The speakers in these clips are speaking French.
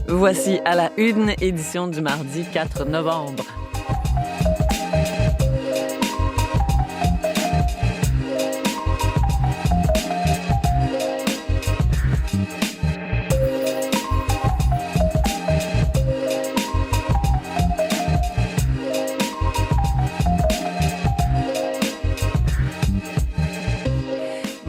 Voici à la une, édition du mardi 4 novembre.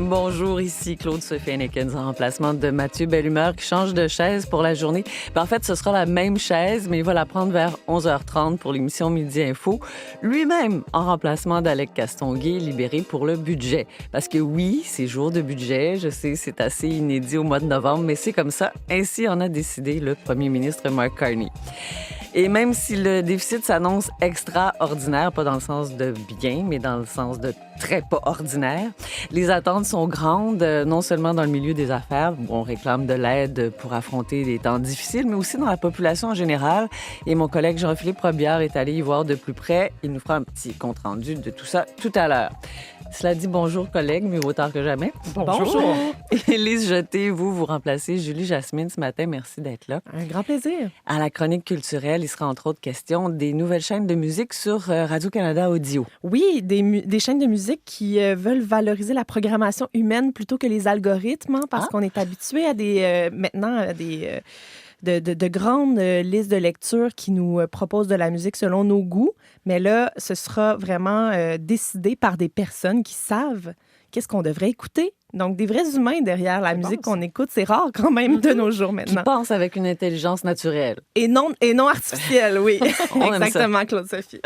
Bonjour, ici Claude-Sophie Hennekens en remplacement de Mathieu Bellumeur qui change de chaise pour la journée. En fait, ce sera la même chaise, mais il va la prendre vers 11h30 pour l'émission Midi Info. Lui-même en remplacement d'Alec Castonguay, libéré pour le budget. Parce que oui, c'est jour de budget. Je sais, c'est assez inédit au mois de novembre, mais c'est comme ça. Ainsi en a décidé le premier ministre Mark Carney. Et même si le déficit s'annonce extraordinaire, pas dans le sens de bien, mais dans le sens de très pas ordinaire, les attentes sont grandes, non seulement dans le milieu des affaires, où on réclame de l'aide pour affronter des temps difficiles, mais aussi dans la population en général. Et mon collègue Jean-Philippe Robillard est allé y voir de plus près. Il nous fera un petit compte-rendu de tout ça tout à l'heure. Cela dit, bonjour collègues, mieux vaut tard que jamais. Bonjour. Élise Jeté, vous remplacez Julie Jasmine ce matin. Merci d'être là. Un grand plaisir. À la chronique culturelle, il sera entre autres question des nouvelles chaînes de musique sur Radio-Canada Audio. Oui, des chaînes de musique qui veulent valoriser la programmation humaine plutôt que les algorithmes, hein, parce qu'on est habitué à de grandes listes de lecture qui nous proposent de la musique selon nos goûts. Mais là, ce sera vraiment décidé par des personnes qui savent qu'est-ce qu'on devrait écouter. Donc, des vrais humains derrière la musique qu'on écoute, c'est rare quand même de nos jours maintenant. Qui pensent avec une intelligence naturelle. Et non artificielle, oui. Exactement, Claude-Sophie.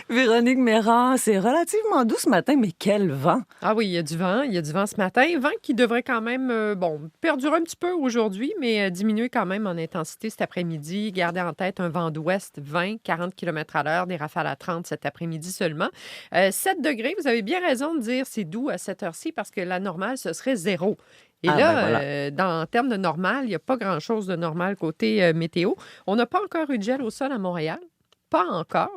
Véronique Méran, c'est relativement doux ce matin, mais quel vent! Ah oui, il y a du vent. Il y a du vent ce matin. Vent qui devrait quand même, perdurer un petit peu aujourd'hui, mais diminuer quand même en intensité cet après-midi. Gardez en tête un vent d'ouest 20-40 km à l'heure, des rafales à 30 cet après-midi seulement. 7 degrés, vous avez bien raison de dire c'est doux à cette heure-ci parce que la normale, ce serait 0. Et en termes de normal, il n'y a pas grand-chose de normal côté météo. On n'a pas encore eu de gel au sol à Montréal. Pas encore.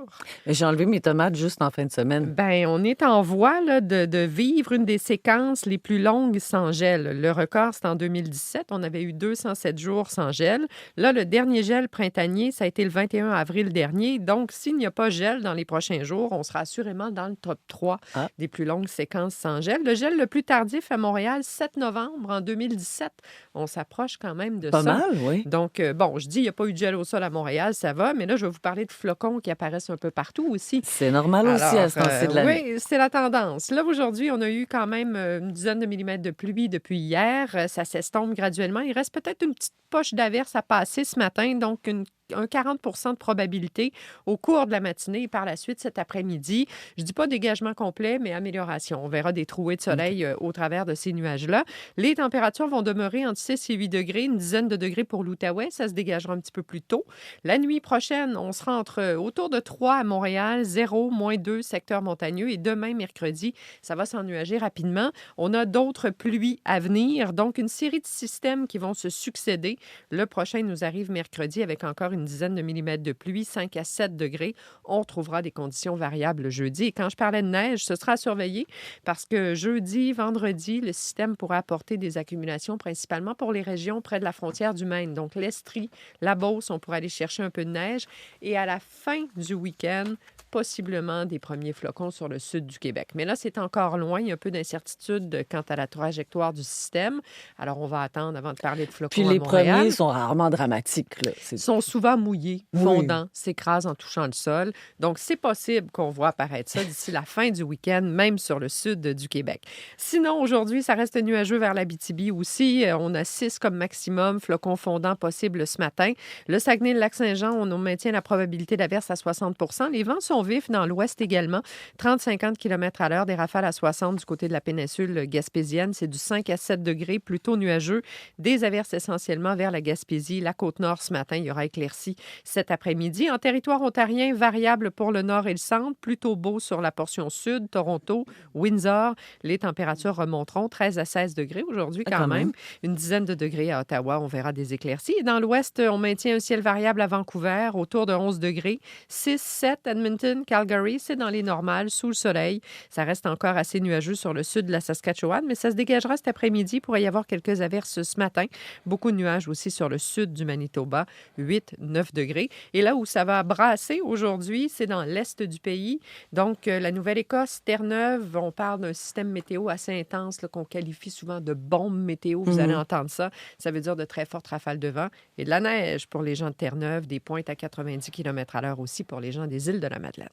J'ai enlevé mes tomates juste en fin de semaine. Bien, on est en voie là, de vivre une des séquences les plus longues sans gel. Le record, c'est en 2017. On avait eu 207 jours sans gel. Là, le dernier gel printanier, ça a été le 21 avril dernier. Donc, s'il n'y a pas gel dans les prochains jours, on sera assurément dans le top 3 des plus longues séquences sans gel. Le gel le plus tardif à Montréal, 7 novembre en 2017. On s'approche quand même de ça. Pas mal, oui. Donc, je dis, il n'y a pas eu de gel au sol à Montréal, ça va. Mais là, je vais vous parler de flocons qui apparaissent un peu partout aussi. C'est normal aussi à ce temps-ci de l'année. Oui, c'est la tendance. Là, aujourd'hui, on a eu quand même une dizaine de millimètres de pluie depuis hier. Ça s'estompe graduellement. Il reste peut-être une petite poche d'averse à passer ce matin, donc un 40 de probabilité au cours de la matinée et par la suite cet après-midi. Je ne dis pas dégagement complet, mais amélioration. On verra des trouées de soleil au travers de ces nuages-là. Les températures vont demeurer entre 6 et 8 degrés, une dizaine de degrés pour l'Outaouais. Ça se dégagera un petit peu plus tôt. La nuit prochaine, on sera autour de 3 à Montréal, 0, -2 secteur montagneux. Et demain, mercredi, ça va s'ennuager rapidement. On a d'autres pluies à venir, donc une série de systèmes qui vont se succéder. Le prochain nous arrive mercredi avec encore une dizaine de millimètres de pluie, 5 à 7 degrés. On trouvera des conditions variables jeudi. Et quand je parlais de neige, ce sera à surveiller parce que jeudi, vendredi, le système pourra apporter des accumulations principalement pour les régions près de la frontière du Maine. Donc, l'Estrie, la Beauce, on pourra aller chercher un peu de neige. Et à la fin du week-end, possiblement des premiers flocons sur le sud du Québec. Mais là, c'est encore loin. Il y a un peu d'incertitude quant à la trajectoire du système. Alors, on va attendre avant de parler de flocons Puis à les Montréal. premiers sont rarement dramatiques. Ils sont souvent mouillés, fondants, s'écrasent en touchant le sol. Donc, c'est possible qu'on voit apparaître ça d'ici la fin du week-end, même sur le sud du Québec. Sinon, aujourd'hui, ça reste nuageux vers l'Abitibi aussi. On a 6 comme maximum, flocons fondants possibles ce matin. Le Saguenay, le Lac-Saint-Jean, on maintient la probabilité d'averse à 60 %. Les vents sont vifs dans l'ouest également. 30-50 km à l'heure, des rafales à 60 du côté de la péninsule gaspésienne. C'est du 5 à 7 degrés, plutôt nuageux. Des averses essentiellement vers la Gaspésie, la Côte-Nord ce matin. Il y aura éclaircies éclaircies cet après-midi. En territoire ontarien, variable pour le nord et le centre, plutôt beau sur la portion sud, Toronto, Windsor. Les températures remonteront 13 à 16 degrés aujourd'hui quand même. Une dizaine de degrés à Ottawa, on verra des éclaircies. Et dans l'ouest, on maintient un ciel variable à Vancouver, autour de 11 degrés. 6, 7, Edmonton, Calgary, c'est dans les normales, sous le soleil. Ça reste encore assez nuageux sur le sud de la Saskatchewan, mais ça se dégagera cet après-midi. Il pourrait y avoir quelques averses ce matin. Beaucoup de nuages aussi sur le sud du Manitoba, 8, 9 degrés. Et là où ça va brasser aujourd'hui, c'est dans l'est du pays. Donc, la Nouvelle-Écosse, Terre-Neuve, on parle d'un système météo assez intense là, qu'on qualifie souvent de bombe météo. Vous allez entendre ça. Ça veut dire de très fortes rafales de vent et de la neige pour les gens de Terre-Neuve, des pointes à 90 km/h aussi pour les gens des îles de la Madeleine.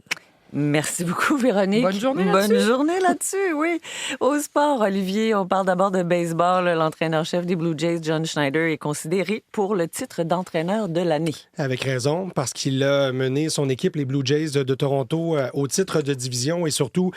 Merci beaucoup, Véronique. Bonne journée là-dessus. Bonne journée là-dessus, oui. Au sport, Olivier, on parle d'abord de baseball. L'entraîneur-chef des Blue Jays, John Schneider, est considéré pour le titre d'entraîneur de l'année. Avec raison, parce qu'il a mené son équipe, les Blue Jays de Toronto, au titre de division et surtout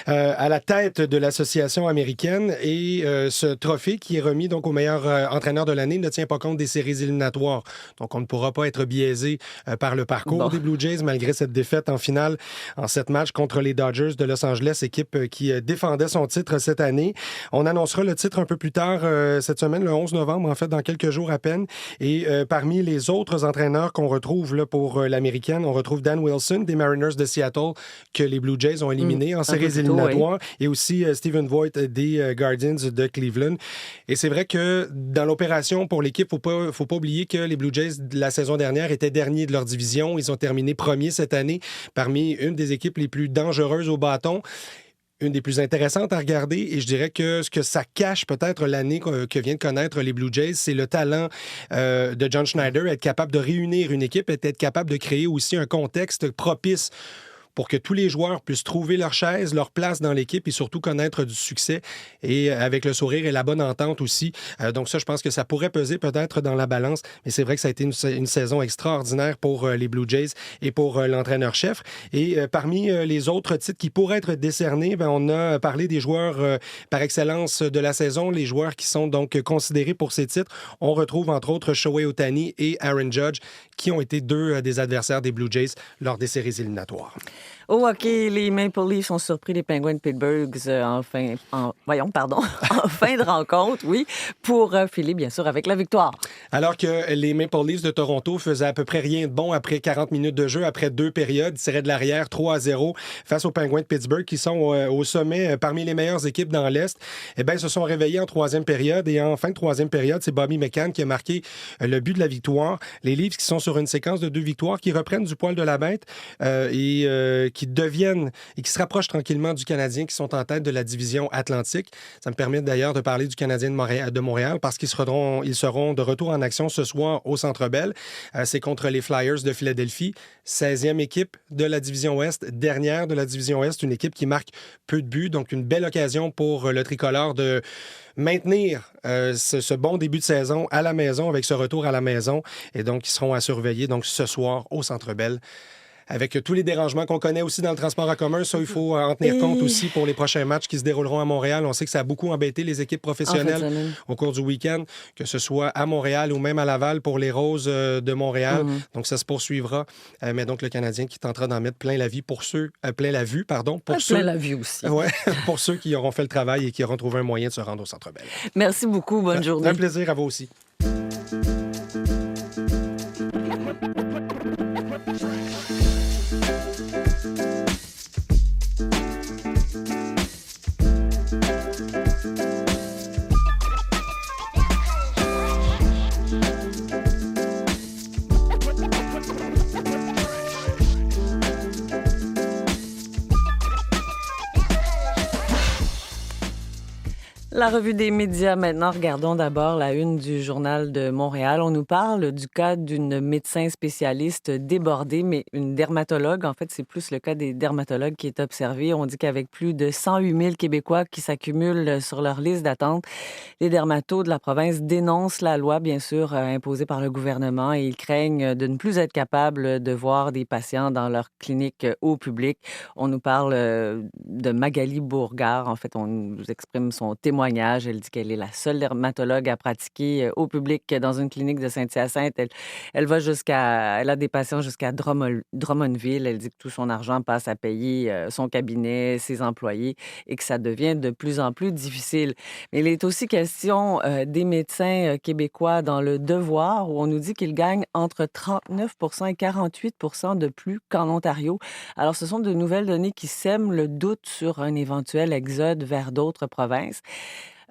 à la tête de l'association américaine. Et ce trophée qui est remis donc au meilleur entraîneur de l'année ne tient pas compte des séries éliminatoires. Donc, on ne pourra pas être biaisé par le parcours des Blue Jays, malgré cette défaite en finale en 7 matchs contre les Dodgers de Los Angeles, équipe qui défendait son titre cette année. On annoncera le titre un peu plus tard cette semaine, le 11 novembre, en fait, dans quelques jours à peine. Et parmi les autres entraîneurs qu'on retrouve là, pour l'américaine, on retrouve Dan Wilson des Mariners de Seattle, que les Blue Jays ont éliminé en séries éliminatoires, et aussi Stephen Voigt des Guardians de Cleveland. Et c'est vrai que dans l'opération pour l'équipe, faut pas oublier que les Blue Jays, la saison dernière, étaient derniers de leur division. Ils ont terminé premiers cette année parmi une des équipes les plus dangereuses au bâton, une des plus intéressantes à regarder. Et je dirais que ce que ça cache peut-être l'année que vient de connaître les Blue Jays, c'est le talent de John Schneider, être capable de réunir une équipe et être capable de créer aussi un contexte propice pour que tous les joueurs puissent trouver leur chaise, leur place dans l'équipe et surtout connaître du succès, et avec le sourire et la bonne entente aussi. Donc ça, je pense que ça pourrait peser peut-être dans la balance, mais c'est vrai que ça a été une saison extraordinaire pour les Blue Jays et pour l'entraîneur-chef. Et parmi les autres titres qui pourraient être décernés, on a parlé des joueurs par excellence de la saison, les joueurs qui sont donc considérés pour ces titres. On retrouve entre autres Shohei Ohtani et Aaron Judge, qui ont été deux des adversaires des Blue Jays lors des séries éliminatoires. Au hockey, les Maple Leafs ont surpris les Penguins de Pittsburgh en fin de rencontre, oui, pour filer, bien sûr, avec la victoire. Alors que les Maple Leafs de Toronto faisaient à peu près rien de bon après 40 minutes de jeu, après 2 périodes, ils tiraient de l'arrière 3-0 face aux Penguins de Pittsburgh, qui sont au sommet parmi les meilleures équipes dans l'Est. Eh bien, ils se sont réveillés en 3e période, et en fin de 3e période, c'est Bobby McCann qui a marqué le but de la victoire. Les Leafs qui sont sur une séquence de 2 victoires, qui reprennent du poil de la bête qui deviennent et qui se rapprochent tranquillement du Canadien, qui sont en tête de la division Atlantique. Ça me permet d'ailleurs de parler du Canadien de Montréal parce qu'ils seront de retour en action ce soir au Centre Bell. C'est contre les Flyers de Philadelphie, 16e équipe de la division Ouest, dernière de la division Ouest, une équipe qui marque peu de buts, donc une belle occasion pour le tricolore de maintenir ce bon début de saison à la maison, avec ce retour à la maison, et donc ils seront à surveiller donc ce soir au Centre Bell. Avec tous les dérangements qu'on connaît aussi dans le transport en commun, ça, il faut en tenir compte aussi pour les prochains matchs qui se dérouleront à Montréal. On sait que ça a beaucoup embêté les équipes professionnelles au cours du week-end, que ce soit à Montréal ou même à Laval pour les Roses de Montréal. Donc, ça se poursuivra. Mais donc, le Canadien qui tentera d'en mettre plein la vue pour ceux... plein la vue aussi. Ouais, pour ceux qui auront fait le travail et qui auront trouvé un moyen de se rendre au Centre Bell. Merci beaucoup. Bonne journée. Un plaisir à vous aussi. La revue des médias maintenant. Regardons d'abord la une du Journal de Montréal. On nous parle du cas d'une médecin spécialiste débordée, mais une dermatologue. En fait, c'est plus le cas des dermatologues qui est observé. On dit qu'avec plus de 108 000 Québécois qui s'accumulent sur leur liste d'attente, les dermatos de la province dénoncent la loi, bien sûr, imposée par le gouvernement, et ils craignent de ne plus être capables de voir des patients dans leur clinique au public. On nous parle de Magali Bourgard. En fait, on nous exprime son témoignage témoignages. Elle dit qu'elle est la seule dermatologue à pratiquer au public dans une clinique de Saint-Hyacinthe. Elle a des patients jusqu'à Drummondville. Elle dit que tout son argent passe à payer son cabinet, ses employés et que ça devient de plus en plus difficile. Mais il est aussi question des médecins québécois dans Le Devoir, où on nous dit qu'ils gagnent entre 39 et 48 de plus qu'en Ontario. Alors, ce sont de nouvelles données qui sèment le doute sur un éventuel exode vers d'autres provinces.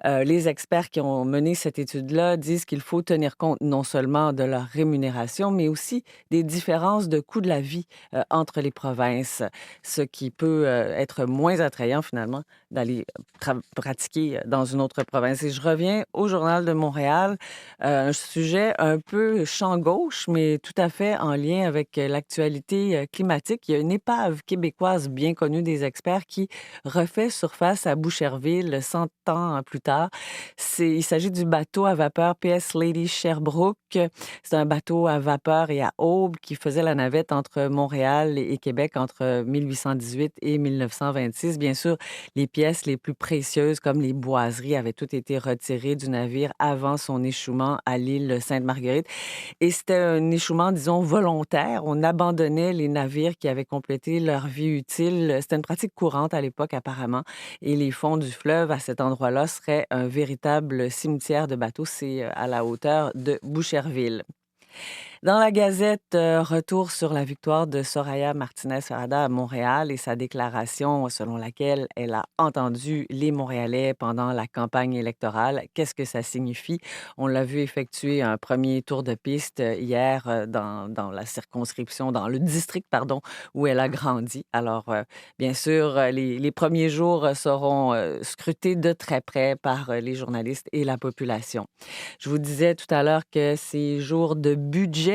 Les experts qui ont mené cette étude-là disent qu'il faut tenir compte non seulement de leur rémunération, mais aussi des différences de coût de la vie entre les provinces, ce qui peut être moins attrayant finalement d'aller pratiquer dans une autre province. Et je reviens au Journal de Montréal, un sujet un peu champ gauche, mais tout à fait en lien avec l'actualité climatique. Il y a une épave québécoise bien connue des experts qui refait surface à Boucherville 100 ans plus tard. Il s'agit du bateau à vapeur PS Lady Sherbrooke. C'est un bateau à vapeur et à aube qui faisait la navette entre Montréal et Québec entre 1818 et 1926. Bien sûr, les pièces les plus précieuses, comme les boiseries, avaient toutes été retirées du navire avant son échouement à l'île Sainte-Marguerite. Et c'était un échouement, disons, volontaire. On abandonnait les navires qui avaient complété leur vie utile. C'était une pratique courante à l'époque, apparemment. Et les fonds du fleuve, à cet endroit-là, seraient un véritable cimetière de bateaux. C'est à la hauteur de Boucherville. Dans la Gazette, retour sur la victoire de Soraya Martinez-Farada à Montréal et sa déclaration selon laquelle elle a entendu les Montréalais pendant la campagne électorale. Qu'est-ce que ça signifie? On l'a vu effectuer un premier tour de piste hier dans la circonscription, dans le district, pardon, où elle a grandi. Alors, bien sûr, les premiers jours seront scrutés de très près par les journalistes et la population. Je vous disais tout à l'heure que ces jours de budget.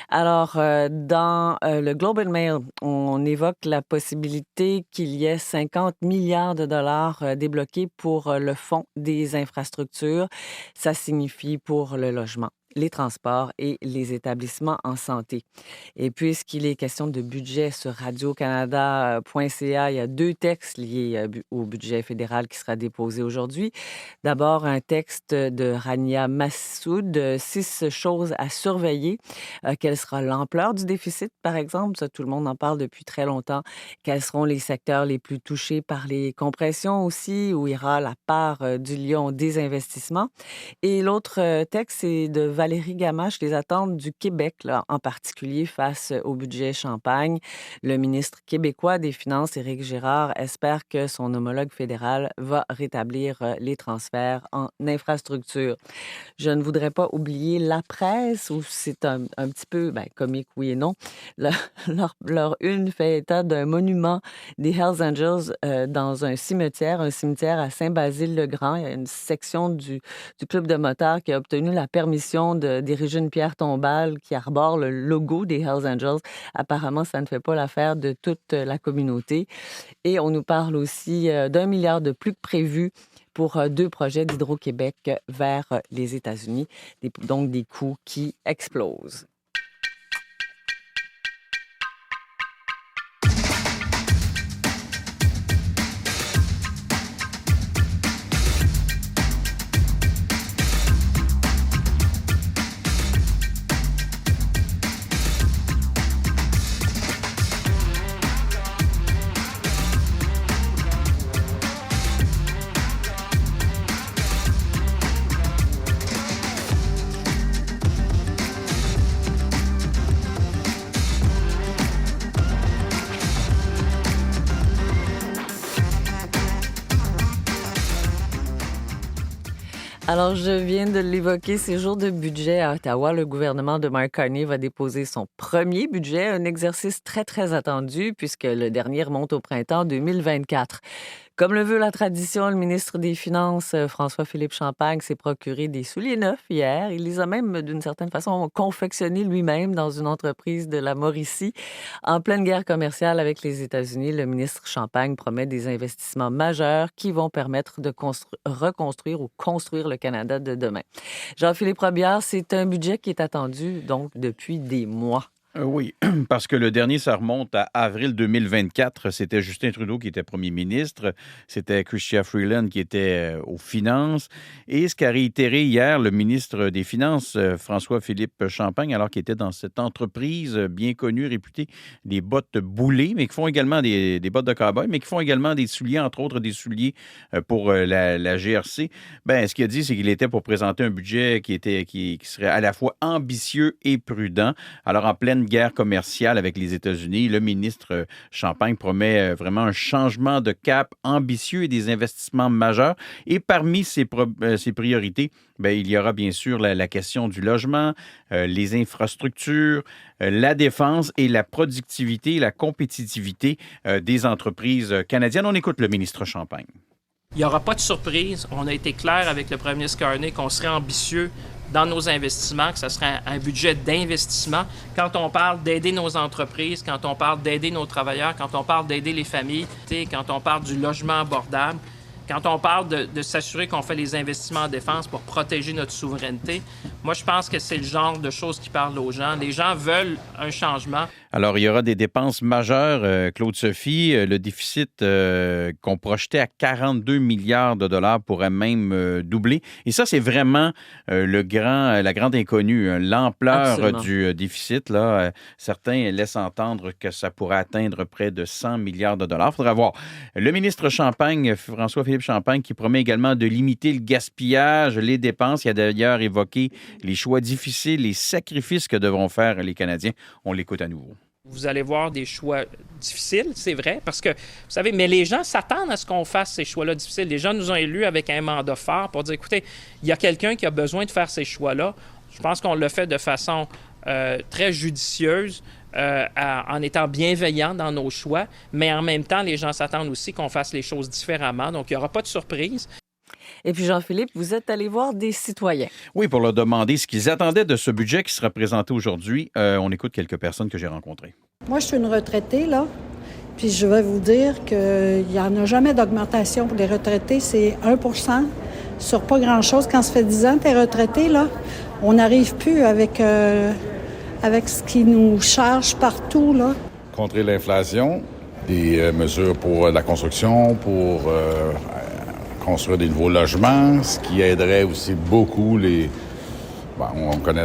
Alors, dans le Globe and Mail, on évoque la possibilité qu'il y ait 50 milliards de dollars débloqués pour le fonds des infrastructures. Ça signifie pour le logement, les transports et les établissements en santé. Et puisqu'il est question de budget sur radio-canada.ca, il y a 2 textes liés au budget fédéral qui sera déposé aujourd'hui. D'abord, un texte de Rania Massoud, 6 choses à surveiller. Quelle sera l'ampleur du déficit, par exemple? Ça, tout le monde en parle depuis très longtemps. Quels seront les secteurs les plus touchés par les compressions aussi? Où ira la part du lion des investissements? Et l'autre texte, c'est de Valérie Gamache, les attentes du Québec, là, en particulier face au budget Champagne. Le ministre québécois des Finances, Éric Girard, espère que son homologue fédéral va rétablir les transferts en infrastructure. Je ne voudrais pas oublier la presse, où c'est un petit peu comique, oui et non. Leur une fait état d'un monument des Hells Angels dans un cimetière à Saint-Basile-le-Grand. Il y a une section du club de motards qui a obtenu la permission de d'ériger une pierre tombale qui arbore le logo des Hells Angels. Apparemment, ça ne fait pas l'affaire de toute la communauté. Et on nous parle aussi d'1 milliard de plus que prévu pour 2 projets d'Hydro-Québec vers les États-Unis. Donc, des coûts qui explosent. Alors, je viens de l'évoquer, ces jours de budget à Ottawa, le gouvernement de Mark Carney va déposer son premier budget, un exercice très, très attendu puisque le dernier remonte au printemps 2024. Comme le veut la tradition, le ministre des Finances, François-Philippe Champagne, s'est procuré des souliers neufs hier. Il les a même, d'une certaine façon, confectionnés lui-même dans une entreprise de la Mauricie. En pleine guerre commerciale avec les États-Unis, le ministre Champagne promet des investissements majeurs qui vont permettre de reconstruire ou construire le Canada de demain. Jean-Philippe Robillard, c'est un budget qui est attendu donc depuis des mois. Oui, parce que le dernier, ça remonte à avril 2024. C'était Justin Trudeau qui était premier ministre. C'était Chrystia Freeland qui était aux finances. Et ce qu'a réitéré hier le ministre des Finances, François-Philippe Champagne, alors qu'il était dans cette entreprise bien connue, réputée, des bottes boulées, mais qui font également des bottes de cow-boy, mais qui font également des souliers, entre autres des souliers pour la GRC. Ben, ce qu'il a dit, c'est qu'il était pour présenter un budget qui serait à la fois ambitieux et prudent. Alors, en pleine guerre commerciale avec les États-Unis, le ministre Champagne promet vraiment un changement de cap ambitieux et des investissements majeurs. Et parmi ses priorités, bien, il y aura bien sûr la question du logement, les infrastructures, la défense et la productivité et la compétitivité des entreprises canadiennes. On écoute le ministre Champagne. Il n'y aura pas de surprise. On a été clair avec le premier ministre Carney qu'on serait ambitieux dans nos investissements, que ce serait un budget d'investissement. Quand on parle d'aider nos entreprises, quand on parle d'aider nos travailleurs, quand on parle d'aider les familles, quand on parle du logement abordable, quand on parle de s'assurer qu'on fait les investissements en défense pour protéger notre souveraineté, moi, je pense que c'est le genre de choses qui parlent aux gens. Les gens veulent un changement. Alors, il y aura des dépenses majeures, Claude-Sophie. Le déficit qu'on projetait à 42 milliards de dollars pourrait même doubler. Et ça, c'est vraiment la grande inconnue, l'ampleur Absolument. du déficit. Là, certains laissent entendre que ça pourrait atteindre près de 100 milliards de dollars. Il faudra voir. Le ministre Champagne, François-Philippe Champagne, qui promet également de limiter le gaspillage, les dépenses. Il a d'ailleurs évoqué les choix difficiles, les sacrifices que devront faire les Canadiens. On l'écoute à nouveau. Vous allez voir des choix difficiles, c'est vrai, parce que, vous savez, mais les gens s'attendent à ce qu'on fasse ces choix-là difficiles. Les gens nous ont élus avec un mandat fort pour dire, écoutez, il y a quelqu'un qui a besoin de faire ces choix-là. Je pense qu'on l'a fait de façon très judicieuse, en étant bienveillant dans nos choix, mais en même temps, les gens s'attendent aussi qu'on fasse les choses différemment. Donc, il n'y aura pas de surprise. Et puis, Jean-Philippe, vous êtes allé voir des citoyens. Oui, pour leur demander ce qu'ils attendaient de ce budget qui sera présenté aujourd'hui. On écoute quelques personnes que j'ai rencontrées. Moi, je suis une retraitée, là. Puis je vais vous dire qu'il n'y en a jamais d'augmentation pour les retraités. C'est 1% sur pas grand-chose. Quand ça fait 10 ans que tu es retraité, là, on n'arrive plus avec ce qui nous charge partout, là. Contrer l'inflation, des mesures pour la construction, pour construire des nouveaux logements, ce qui aiderait aussi beaucoup les... Bon, on connaît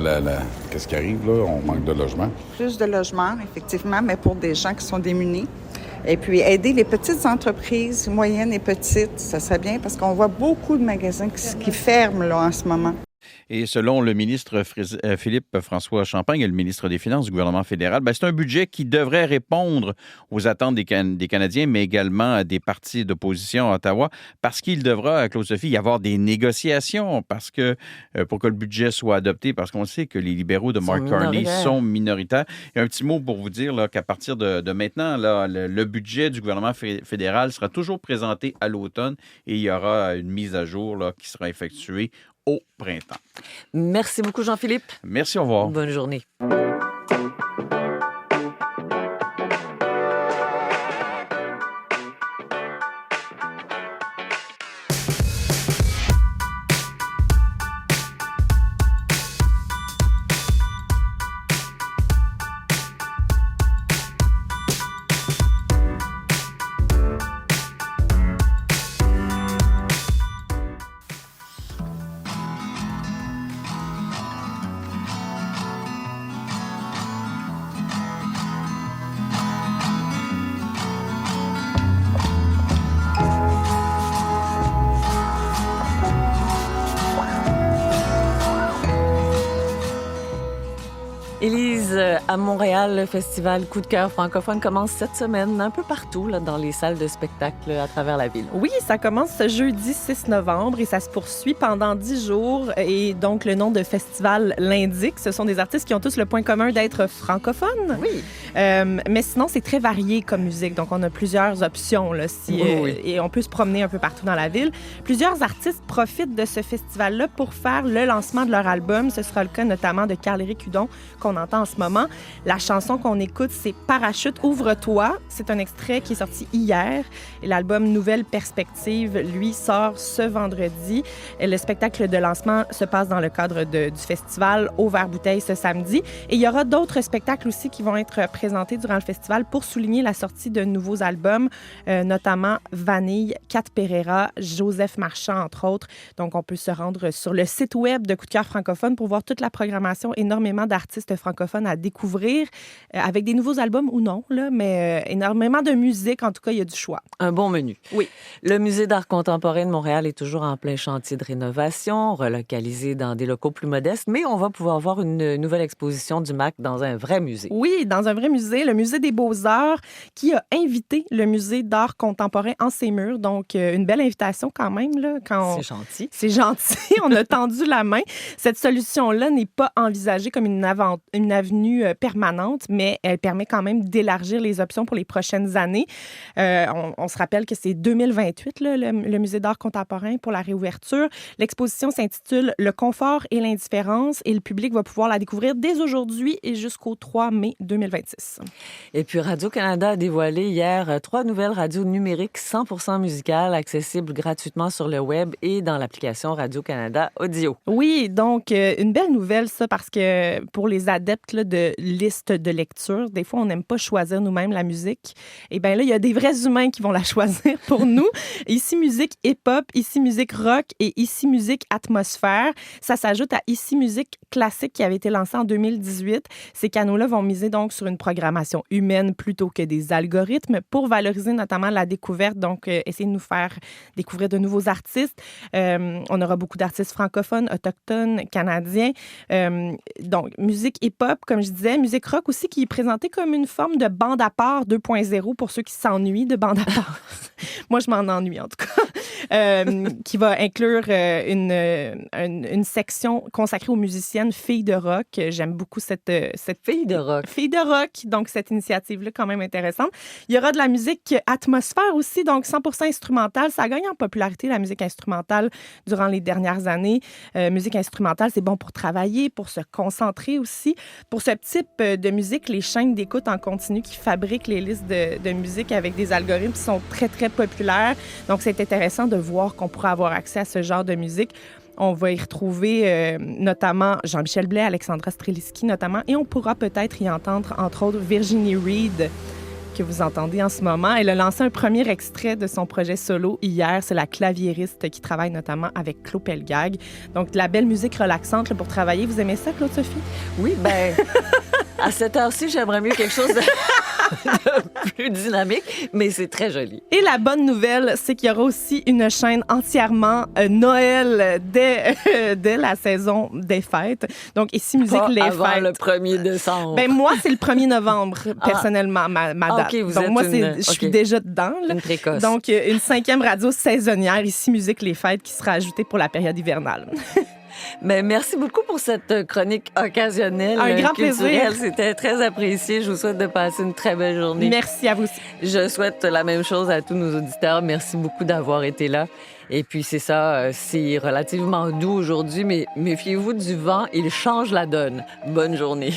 qu'est-ce qui arrive, là, on manque de logements. Plus de logements, effectivement, mais pour des gens qui sont démunis. Et puis aider les petites entreprises, moyennes et petites, ça serait bien parce qu'on voit beaucoup de magasins qui ferment là, en ce moment. Et selon le ministre Philippe François Champagne et le ministre des Finances du gouvernement fédéral, c'est un budget qui devrait répondre aux attentes des Canadiens, mais également des partis d'opposition à Ottawa, parce qu'il devra, Claude-Sophie, y avoir des négociations parce que, pour que le budget soit adopté, parce qu'on sait que les libéraux de Mark Carney sont minoritaires. Et un petit mot pour vous dire là, qu'à partir de maintenant, là, le budget du gouvernement fédéral sera toujours présenté à l'automne et il y aura une mise à jour là, qui sera effectuée au printemps. Merci beaucoup, Jean-Philippe. Merci, au revoir. Bonne journée. Élise, à Montréal, le festival Coup de cœur francophone commence cette semaine un peu partout là, dans les salles de spectacle à travers la ville. Oui, ça commence ce jeudi 6 novembre et ça se poursuit pendant 10 jours. Et donc, le nom de festival l'indique. Ce sont des artistes qui ont tous le point commun d'être francophones. Oui. Mais sinon, c'est très varié comme musique. Donc, on a plusieurs options là, Oui. et on peut se promener un peu partout dans la ville. Plusieurs artistes profitent de ce festival-là pour faire le lancement de leur album. Ce sera le cas notamment de Carl-Éric Hudon, qu'on entend en ce moment moment. La chanson qu'on écoute, c'est Parachute, ouvre-toi. C'est un extrait qui est sorti hier. Et l'album Nouvelle Perspective, lui, sort ce vendredi. Et le spectacle de lancement se passe dans le cadre du festival Au Vert-Bouteille ce samedi. Et il y aura d'autres spectacles aussi qui vont être présentés durant le festival pour souligner la sortie de nouveaux albums, notamment Vanille, Kat Pereira, Joseph Marchand, entre autres. Donc, on peut se rendre sur le site web de Coup de cœur francophone pour voir toute la programmation, énormément d'artistes francophones à découvrir, avec des nouveaux albums ou non, là, mais énormément de musique. En tout cas, il y a du choix. Un bon menu. Oui. Le Musée d'art contemporain de Montréal est toujours en plein chantier de rénovation, relocalisé dans des locaux plus modestes, mais on va pouvoir voir une nouvelle exposition du MAC dans un vrai musée. Oui, dans un vrai musée, le Musée des Beaux-Arts, qui a invité le Musée d'art contemporain en ses murs. Donc, une belle invitation quand même. Là, C'est gentil. C'est gentil. On a tendu la main. Cette solution-là n'est pas envisagée comme une avenue permanente, mais elle permet quand même d'élargir les options pour les prochaines années. On se rappelle que c'est 2028, là, le Musée d'art contemporain pour la réouverture. L'exposition s'intitule « Le confort et l'indifférence » et le public va pouvoir la découvrir dès aujourd'hui et jusqu'au 3 mai 2026. Et puis Radio-Canada a dévoilé hier 3 nouvelles radios numériques 100% musicales accessibles gratuitement sur le web et dans l'application Radio-Canada Audio. Oui, donc une belle nouvelle ça parce que pour les adeptes là, de listes de lecture, des fois on n'aime pas choisir nous-mêmes la musique. Et bien là, il y a des vrais humains qui vont la choisir pour nous. Ici musique hip-hop, ici musique rock et ici musique atmosphère. Ça s'ajoute à ici musique classique qui avait été lancée en 2018. Ces canaux-là vont miser donc sur une programmation humaine plutôt que des algorithmes pour valoriser notamment la découverte, donc essayer de nous faire découvrir de nouveaux artistes. On aura beaucoup d'artistes francophones, autochtones, canadiens. Donc, musique hip-hop, comme je disais, musique rock aussi qui est présentée comme une forme de bande à part 2.0 pour ceux qui s'ennuient de bande à part. Moi, je m'en ennuie en tout cas. Qui va inclure une section consacrée aux musiciennes filles de rock. J'aime beaucoup cette Filles de rock. Filles de rock, donc cette initiative-là quand même intéressante. Il y aura de la musique atmosphère aussi, donc 100% instrumentale. Ça gagne en popularité, la musique instrumentale, durant les dernières années. Musique instrumentale, c'est bon pour travailler, pour se concentrer aussi. Pour ce type de musique, les chaînes d'écoute en continu qui fabriquent les listes de musique avec des algorithmes sont très, très populaires. Donc, c'est intéressant de voir qu'on pourra avoir accès à ce genre de musique. On va y retrouver notamment Jean-Michel Blais, Alexandra Streliski notamment, et on pourra peut-être y entendre, entre autres, Virginie Reed, que vous entendez en ce moment. Elle a lancé un premier extrait de son projet solo hier. C'est la claviériste qui travaille notamment avec Claude Pelgag. Donc, de la belle musique relaxante là, pour travailler. Vous aimez ça, Claude-Sophie? Oui, bien, à cette heure-ci, j'aimerais mieux quelque chose de plus dynamique, mais c'est très joli. Et la bonne nouvelle, c'est qu'il y aura aussi une chaîne entièrement Noël dès la saison des fêtes. Donc, ici, musique Pas les avant fêtes. le 1er décembre. Ben moi, c'est le 1er novembre, personnellement, ma date. OK, vous Donc, êtes moi, une- je suis OK. déjà dedans. Là. Une précoce. Donc, une 5e radio saisonnière, ici, musique les fêtes, qui sera ajoutée pour la période hivernale. Mais merci beaucoup pour cette chronique occasionnelle. Un grand culturelle. plaisir. C'était très apprécié. Je vous souhaite de passer une très belle journée. Merci à vous aussi. Je souhaite la même chose à tous nos auditeurs. Merci beaucoup d'avoir été là. Et puis, c'est ça, c'est relativement doux aujourd'hui, mais méfiez-vous du vent, il change la donne. Bonne journée.